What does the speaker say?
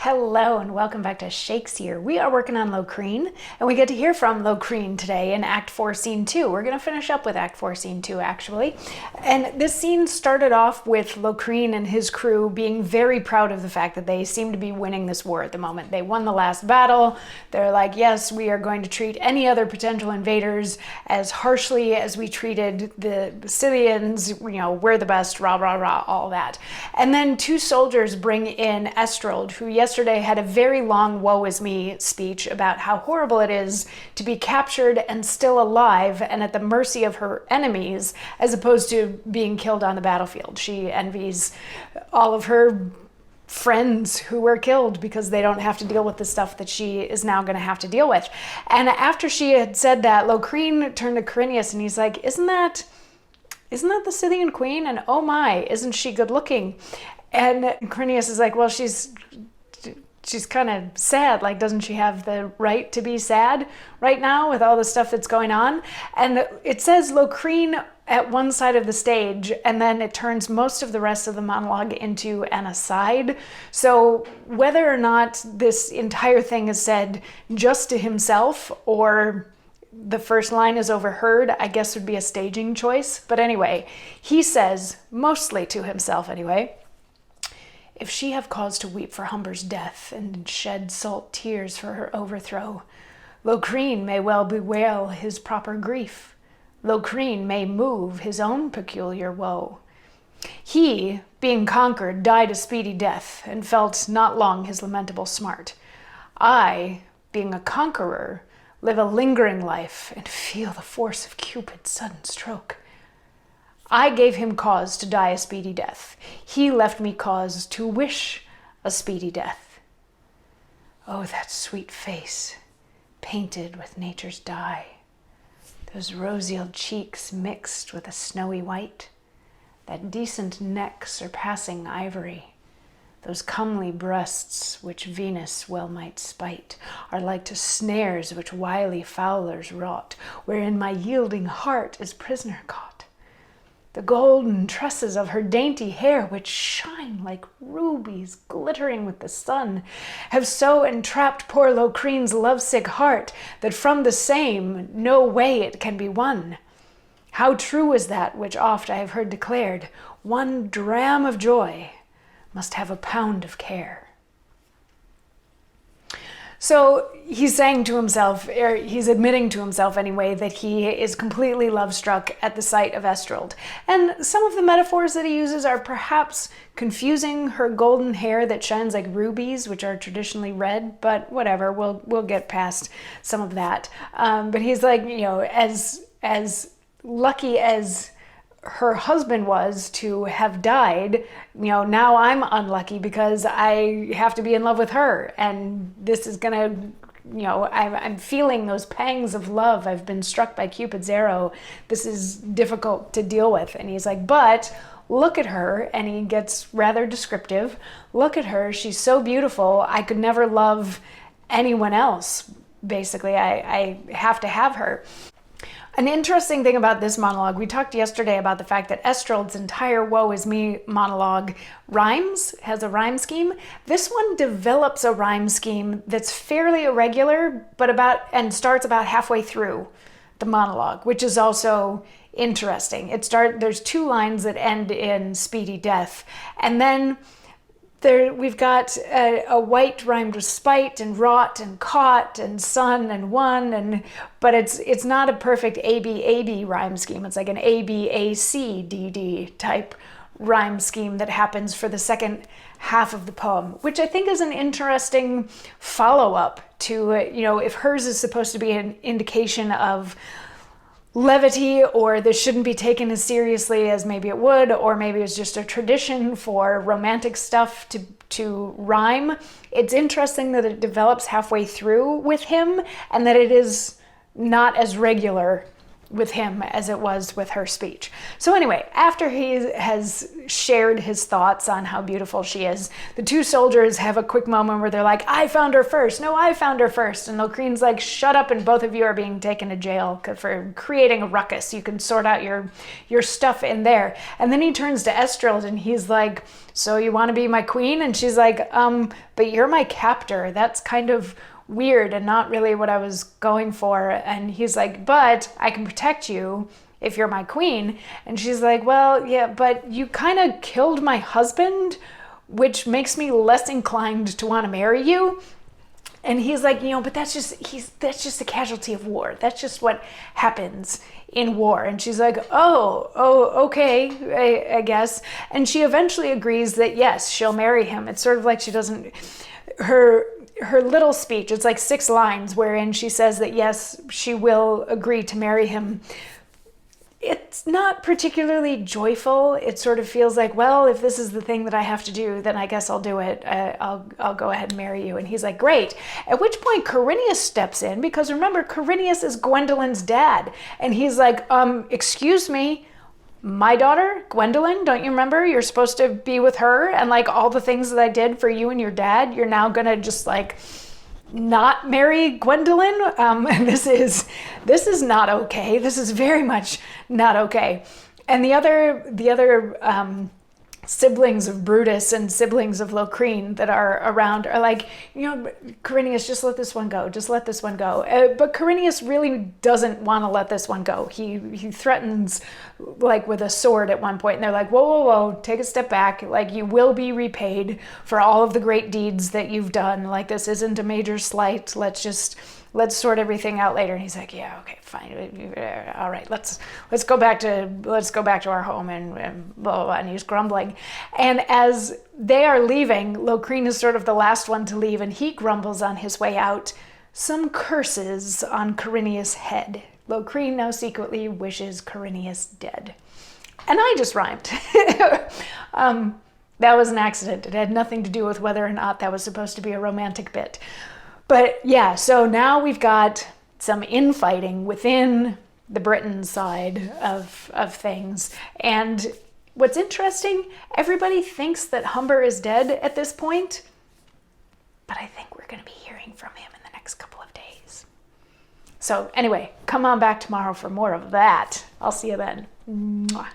Hello and welcome back to Shakesyear. We are working on Locrine, and we get to hear from Locrine today in Act 4, Scene 2. We're going to finish up with Act 4, Scene 2, actually. And this scene started off with Locrine and his crew being very proud of the fact that they seem to be winning this war at the moment. They won the last battle. They're like, yes, we are going to treat any other potential invaders as harshly as we treated the Scythians. You know, we're the best, rah, rah, rah, all that. And then two soldiers bring in Estrald, who yesterday had a very long woe is me speech about how horrible it is to be captured and still alive and at the mercy of her enemies as opposed to being killed on the battlefield. She envies all of her friends who were killed because they don't have to deal with the stuff that she is now going to have to deal with. And after she had said that, Locrine turned to Crinius and he's like, isn't that the Scythian queen? And oh my, isn't she good looking? And Crinius is like, well, she's kind of sad. Like, doesn't she have the right to be sad right now with all the stuff that's going on? And it says Locrine at one side of the stage, and then it turns most of the rest of the monologue into an aside. So whether or not this entire thing is said just to himself or the first line is overheard, I guess would be a staging choice. But anyway, he says, mostly to himself anyway, if she have cause to weep for Humber's death and shed salt tears for her overthrow, Locrine may well bewail his proper grief. Locrine may move his own peculiar woe. He, being conquered, died a speedy death, and felt not long his lamentable smart. I, being a conqueror, live a lingering life, and feel the force of Cupid's sudden stroke. I gave him cause to die a speedy death. He left me cause to wish a speedy death. Oh, that sweet face, painted with nature's dye, those roseate cheeks mixed with a snowy white, that decent neck surpassing ivory, those comely breasts which Venus well might spite, are like to snares which wily fowlers wrought, wherein my yielding heart is prisoner caught. The golden tresses of her dainty hair, which shine like rubies glittering with the sun, have so entrapped poor Locrine's lovesick heart that from the same no way it can be won. How true is that which oft I have heard declared, one dram of joy must have a pound of care. So he's saying to himself, or he's admitting to himself anyway, that he is completely love-struck at the sight of Estrald. And some of the metaphors that he uses are perhaps confusing her golden hair that shines like rubies, which are traditionally red, but whatever, we'll get past some of that. But he's like, you know, as lucky as her husband was to have died, you know, now I'm unlucky because I have to be in love with her. And this is gonna, you know, I'm feeling those pangs of love. I've been struck by Cupid's arrow. This is difficult to deal with. And he's like, but look at her. And he gets rather descriptive. Look at her. She's so beautiful. I could never love anyone else. Basically, I have to have her. An interesting thing about this monologue, we talked yesterday about the fact that Estrald's entire woe is me monologue rhymes, has a rhyme scheme. This one develops a rhyme scheme that's fairly irregular, and starts about halfway through the monologue, which is also interesting. There's two lines that end in speedy death, and then we've got a white rhymed with spite and wrought and caught and sun and won, but it's not a perfect A-B-A-B rhyme scheme. It's like an A-B-A-C-D-D type rhyme scheme that happens for the second half of the poem, which I think is an interesting follow-up to, you know, if hers is supposed to be an indication of levity, or this shouldn't be taken as seriously as maybe it would, or maybe it's just a tradition for romantic stuff to rhyme. It's interesting that it develops halfway through with him and that it is not as regular with him as it was with her speech. So anyway, after he has shared his thoughts on how beautiful she is, the two soldiers have a quick moment where they're like, I found her first. No, I found her first. And Locrine's like, shut up, and both of you are being taken to jail for creating a ruckus. You can sort out your stuff in there. And then he turns to Estreld and he's like, so you want to be my queen? And she's like, but you're my captor. That's kind of weird and not really what I was going for. And he's like, but I can protect you if you're my queen. And she's like, well, yeah, but you kind of killed my husband, which makes me less inclined to want to marry you. And he's like, but that's just a casualty of war. That's just what happens in war. And she's like, oh, okay, I guess. And she eventually agrees that yes, she'll marry him. It's sort of like she doesn't, her little speech, it's like 6 lines wherein she says that yes, she will agree to marry him. It's not particularly joyful. It sort of feels like, well, if this is the thing that I have to do, then I guess I'll do it. I'll go ahead and marry you. And he's like, great. At which point Corineus steps in, because remember, Corineus is Gwendolyn's dad. And he's like, excuse me, my daughter, Gwendolyn, don't you remember? You're supposed to be with her, and like all the things that I did for you and your dad, you're now gonna just like not marry Gwendolyn? This is not okay. This is very much not okay. And the other siblings of Brutus and siblings of Locrine that are around are like, Corineus, just let this one go. Just let this one go. But Corineus really doesn't want to let this one go. He threatens like with a sword at one point, and they're like, whoa, take a step back. Like, you will be repaid for all of the great deeds that you've done. Like, this isn't a major slight. Let's sort everything out later. And he's like, yeah, okay, fine. All right, let's go back to our home and blah, blah, blah. And he's grumbling. And as they are leaving, Locrine is sort of the last one to leave, and he grumbles on his way out, some curses on Corineus' head. Locrine now secretly wishes Corineus dead. And I just rhymed. That was an accident. It had nothing to do with whether or not that was supposed to be a romantic bit. But yeah, so now we've got some infighting within the Britain side of things. And what's interesting, everybody thinks that Humber is dead at this point, but I think we're going to be hearing from him in the next couple of days. So anyway, come on back tomorrow for more of that. I'll see you then. Mwah.